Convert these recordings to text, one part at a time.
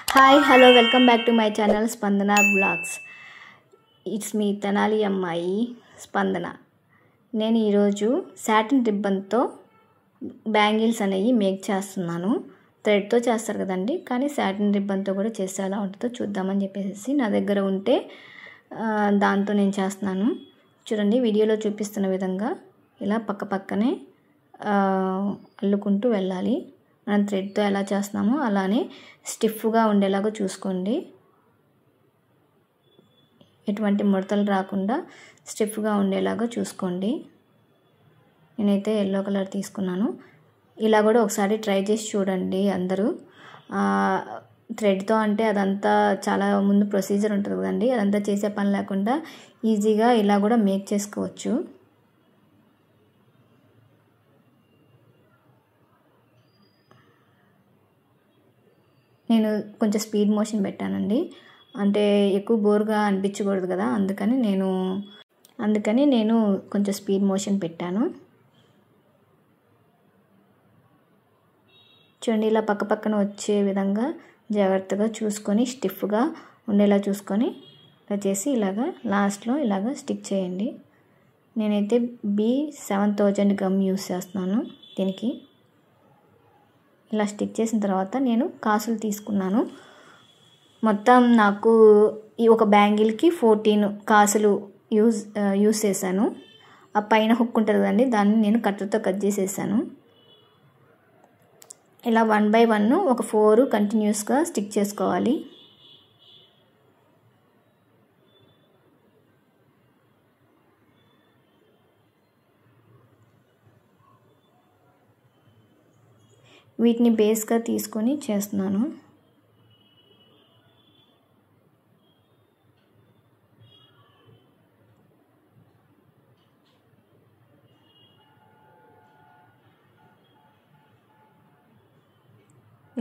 Hi hello welcome back to my channel స్పందన blogs. It's me Tenali అమ్మాయి స్పందన. నేను ఈరోజు సాటిన్ రిబ్బన్తో బ్యాంగిల్స్ అనేవి మేక్ చేస్తున్నాను. థ్రెడ్తో చేస్తారు కదండి, కానీ సాటిన్ రిబ్బన్తో కూడా చేస్తే ఎలా ఉంటుందో చూద్దామని చెప్పేసి నా దగ్గర ఉంటే దాంతో నేను చేస్తున్నాను. చూడండి, వీడియోలో చూపిస్తున్న విధంగా ఇలా పక్క పక్కనే అల్లుకుంటూ వెళ్ళాలి. మనం థ్రెడ్తో ఎలా చేస్తున్నామో అలానే స్టిఫ్గా ఉండేలాగా చూసుకోండి. ఎటువంటి ముడతలు రాకుండా స్టిఫ్గా ఉండేలాగా చూసుకోండి. నేనైతే ఎల్లో కలర్ తీసుకున్నాను. ఇలా కూడా ఒకసారి ట్రై చేసి చూడండి అందరూ. థ్రెడ్తో అంటే అదంతా చాలా ముందు ప్రొసీజర్ ఉంటుంది కదండి, అదంతా చేసే పని లేకుండా ఈజీగా ఇలా కూడా మేక్ చేసుకోవచ్చు. నేను కొంచెం స్పీడ్ మోషన్ పెట్టానండి, అంటే ఎక్కువ బోర్గా అనిపించకూడదు కదా, అందుకని నేను కొంచెం స్పీడ్ మోషన్ పెట్టాను. చూడండి, ఇలా పక్క పక్కన వచ్చే విధంగా జాగ్రత్తగా చూసుకొని స్టిఫ్గా ఉండేలా చూసుకొని ఇలా చేసి ఇలాగా లాస్ట్లో ఇలాగా స్టిక్ చేయండి. నేనైతే B7000 గమ్ యూస్ చేస్తున్నాను దీనికి. ఇలా స్టిక్ చేసిన తర్వాత నేను కాసులు తీసుకున్నాను. మొత్తం నాకు ఈ ఒక బ్యాంగిల్కి 14 కాసులు యూస్ చేశాను. ఆ పైన హుక్ ఉంటుంది కదండి, దాన్ని నేను కట్టర్తో కట్ చేసేసాను. ఇలా 1 by 1 ఒక 4 కంటిన్యూస్గా స్టిక్ చేసుకోవాలి. వీటిని బేస్గా తీసుకొని చేస్తున్నాను.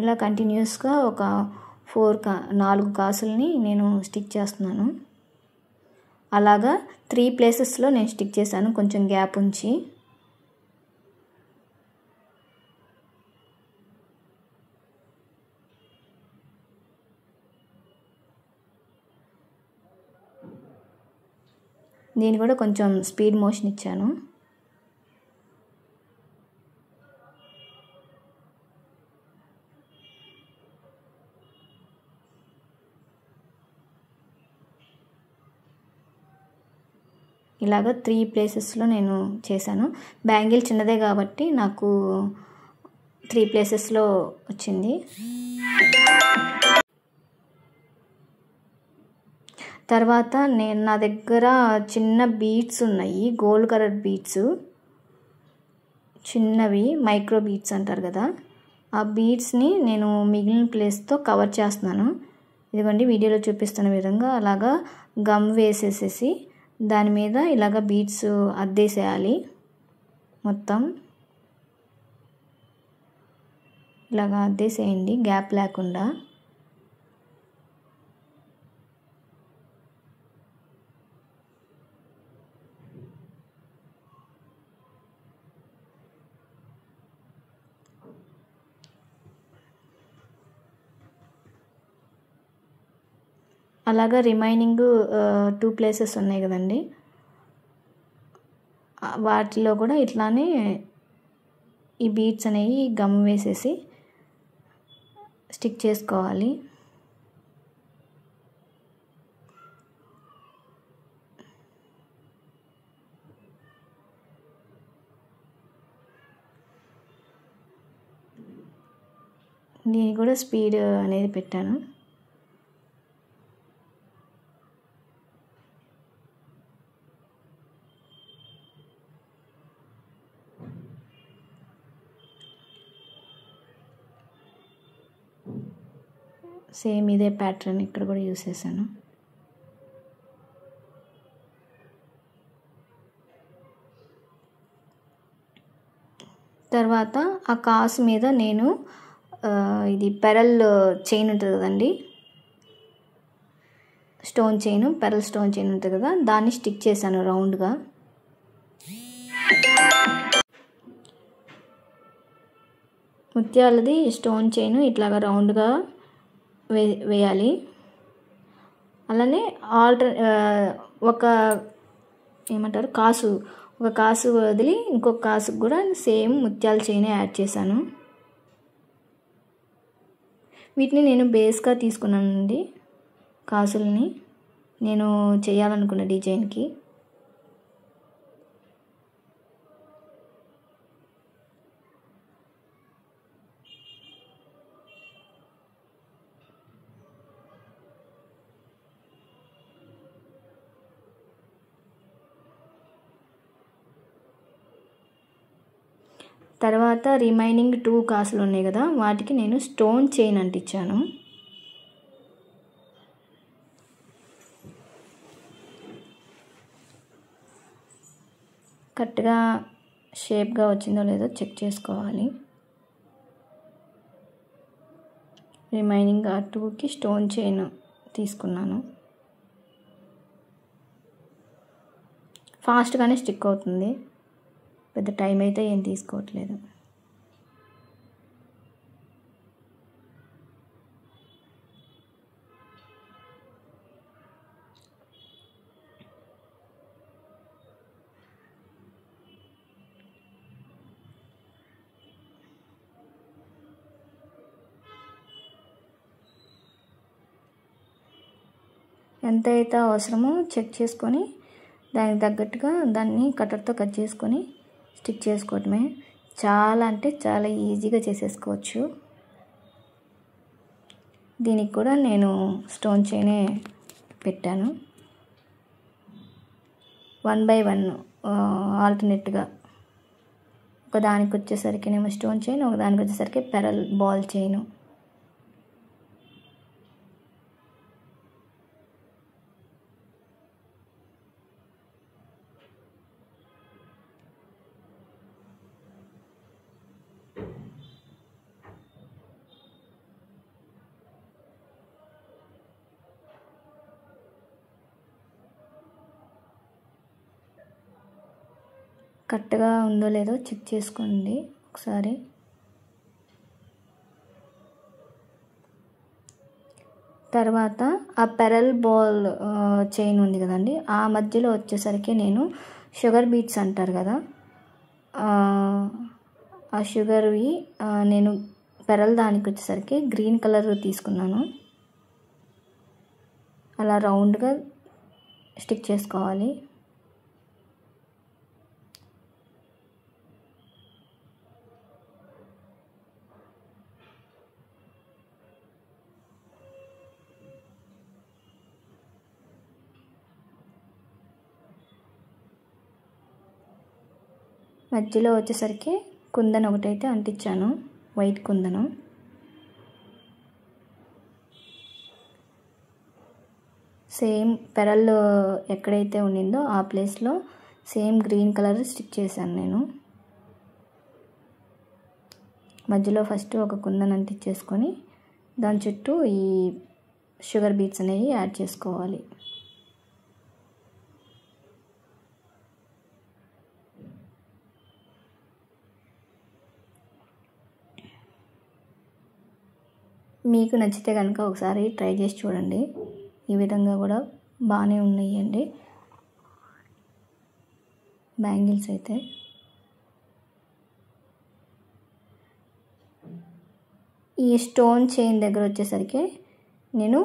ఇలా కంటిన్యూస్గా ఒక 4 కాసుల్ని నేను స్టిక్ చేస్తున్నాను. అలాగా 3 ప్లేసెస్లో నేను స్టిక్ చేశాను, కొంచెం గ్యాప్ ఉంచి. దీన్ని కూడా కొంచెం స్పీడ్ మోషన్ ఇచ్చాను. ఇలాగ 3 ప్లేసెస్లో నేను చేశాను. బ్యాంగిల్ చిన్నదే కాబట్టి నాకు 3 ప్లేసెస్లో వచ్చింది. తర్వాత నా దగ్గర చిన్న బీడ్స్ ఉన్నాయి, గోల్డ్ కలర్ బీడ్స్, చిన్నవి మైక్రో బీడ్స్ అంటారు కదా. ఆ బీడ్స్ని నేను మిగిలిన ప్లేస్తో కవర్ చేస్తున్నాను. ఇదిగోండి, వీడియోలో చూపిస్తున్న విధంగా అలాగా గమ్ వేసేసేసి దాని మీద ఇలాగ బీడ్స్ అద్దేసేయాలి. మొత్తం ఇలాగ అద్దేసేయండి, గ్యాప్ లేకుండా. అలాగా రిమైనింగ్ 2 ప్లేసెస్ ఉన్నాయి కదండి, వాటిలో కూడా ఇట్లానే ఈ బీడ్స్ అనేవి గమ్ వేసేసి స్టిక్ చేసుకోవాలి. దీనికి కూడా స్పీడ్ అనేది పెట్టాను. సేమ్ ఇదే ప్యాటర్న్ ఇక్కడ కూడా యూస్ చేశాను. తర్వాత ఆ కాసు మీద నేను ఇది పెరల్ చైన్ ఉంటుంది కదండి, stone chain, pearl stone chain ఉంటుంది కదా, దాన్ని స్టిక్ చేశాను రౌండ్గా. ముత్యాలది స్టోన్ చైన్ ఇట్లాగా రౌండ్గా వేయాలి. అలానే ఒక కాసు వదిలి ఇంకొక కాసుకు కూడా సేమ్ ముత్యాల చైన్ యాడ్ చేశాను. వీటిని నేను బేస్గా తీసుకున్నానండి, కాసుల్ని నేను చేయాలనుకున్న డిజైన్కి. తర్వాత రిమైనింగ్ 2 కాసులు ఉన్నాయి కదా, వాటికి నేను స్టోన్ చైన్ అంటించాను. కరెక్ట్గా షేప్గా వచ్చిందో లేదో చెక్ చేసుకోవాలి. రిమైనింగ్ 2కి స్టోన్ చైన్ తీసుకున్నాను. ఫాస్ట్గానే స్టిక్ అవుతుంది, పెద్ద టైం అయితే ఏం తీసుకోవట్లేదు. ఎంత అయితే అవసరమో చెక్ చేసుకొని దానికి తగ్గట్టుగా దాన్ని కట్టర్తో కట్ చేసుకొని స్టిక్ చేసుకోవటమే. చాలా అంటే చాలా ఈజీగా చేసేసుకోవచ్చు. దీనికి కూడా నేను స్టోన్ చైనే పెట్టాను. 1 by 1 ఆల్టర్నేట్గా, ఒకదానికి వచ్చేసరికినేమో స్టోన్ చైన్, ఒకదానికి వచ్చేసరికి పెరల్ బాల్ చైన్. కరెక్ట్గా ఉందో లేదో చెక్ చేసుకోండి ఒకసారి. తర్వాత ఆ పెరల్ బాల్ చైన్ ఉంది కదండి, ఆ మధ్యలో వచ్చేసరికి నేను షుగర్ బీట్స్ అంటారు కదా, ఆ షుగర్వి నేను పెరల్ దానికి వచ్చేసరికి గ్రీన్ కలర్ తీసుకున్నాను. అలా రౌండ్గా స్టిక్ చేసుకోవాలి. మధ్యలో వచ్చేసరికి కుందన్ ఒకటైతే అంటించాను, వైట్ కుందనం. సేమ్ పెరల్ ఎక్కడైతే ఉండిందో ఆ ప్లేస్లో సేమ్ గ్రీన్ కలర్ స్టిక్ చేశాను నేను. మధ్యలో ఫస్ట్ ఒక కుందన్ అంటించేసుకొని దాని చుట్టూ ఈ షుగర్ బీట్స్ అనేవి యాడ్ చేసుకోవాలి. మీకు నచ్చితే కనుక ఒకసారి ట్రై చేసి చూడండి. ఈ విధంగా కూడా బాగానే ఉన్నాయండి బ్యాంగిల్స్ అయితే. ఈ స్టోన్ చైన్ దగ్గర వచ్చేసరికి నేను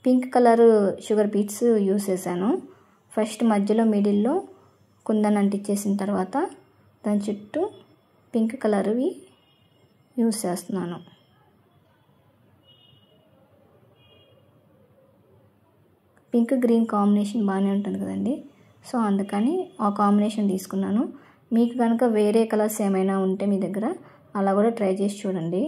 pink colour sugar beads use చేశాను. ఫస్ట్ మధ్యలో మిడిల్లో కుందన్ అంటించేసిన తర్వాత దాని చుట్టూ పింక్ కలర్వి యూస్ చేస్తున్నాను. పింక్ గ్రీన్ కాంబినేషన్ బాగానే ఉంటుంది కదండి, సో అందుకని ఆ కాంబినేషన్ తీసుకున్నాను. మీకు కనుక వేరే కలర్స్ ఏమైనా ఉంటే మీ దగ్గర అలా కూడా ట్రై చేసి చూడండి.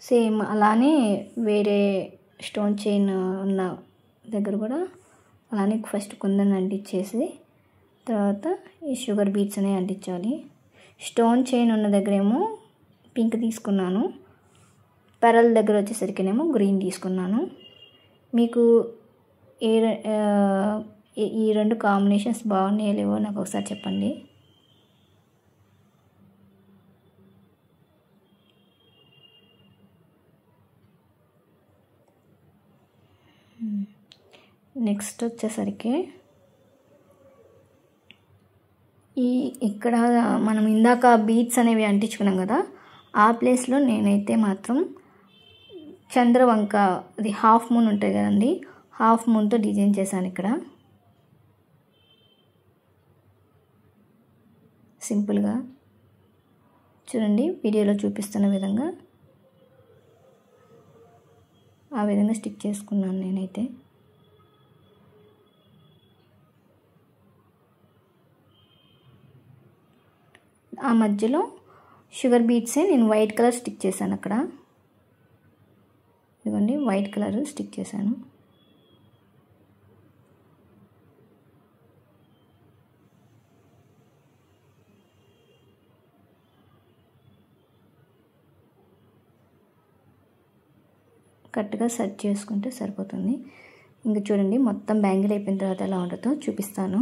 సేమ్ అలానే వేరే స్టోన్ చైన్ ఉన్న దగ్గర కూడా అలానే ఫస్ట్ కుందన్ అంటించేసి తర్వాత ఈ షుగర్ బీట్స్ అనేవి అంటించాలి. స్టోన్ చైన్ ఉన్న దగ్గరేమో పింక్ తీసుకున్నాను, పెరల్ దగ్గర వచ్చేసరికినేమో గ్రీన్ తీసుకున్నాను. మీకు ఈ రెండు కాంబినేషన్స్ బాగున్నాయో లేవో నాకు ఒకసారి చెప్పండి. నెక్స్ట్ వచ్చేసరికి ఇక్కడ మనం ఇందాక బీట్స్ అనేవి అంటించుకున్నాం కదా, ఆ ప్లేస్లో నేనైతే మాత్రం చంద్రవంక, అది హాఫ్ మూన్ ఉంటుంది కదండి, హాఫ్ మూన్తో డిజైన్ చేశాను. ఇక్కడ సింపుల్గా చూడండి, వీడియోలో చూపిస్తున్న విధంగా ఆ విధంగా స్టిక్ చేసుకున్నాను నేనైతే. ఆ మధ్యలో షుగర్ బీట్సే నేను వైట్ కలర్ స్టిక్ చేశాను. అక్కడ ఇదిగోండి వైట్ కలర్ స్టిక్ చేశాను. కరెక్ట్గా సెట్ చేసుకుంటే సరిపోతుంది. ఇంకా చూడండి, మొత్తం బ్యాంగిల్ అయిపోయిన తర్వాత ఎలా ఉంటుందో చూపిస్తాను.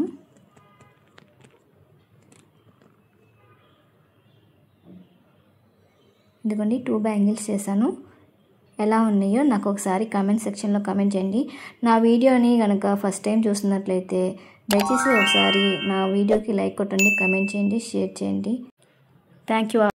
ఇదిగోండి 2 బ్యాంగిల్స్ చేశాను. ఎలా ఉన్నాయో నాకు ఒకసారి కామెంట్ సెక్షన్లో కామెంట్ చేయండి. నా వీడియోని కనుక ఫస్ట్ టైం చూస్తున్నట్లయితే దయచేసి ఒకసారి నా వీడియోకి లైక్ కొట్టండి, కామెంట్ చేయండి, షేర్ చేయండి. Thank you.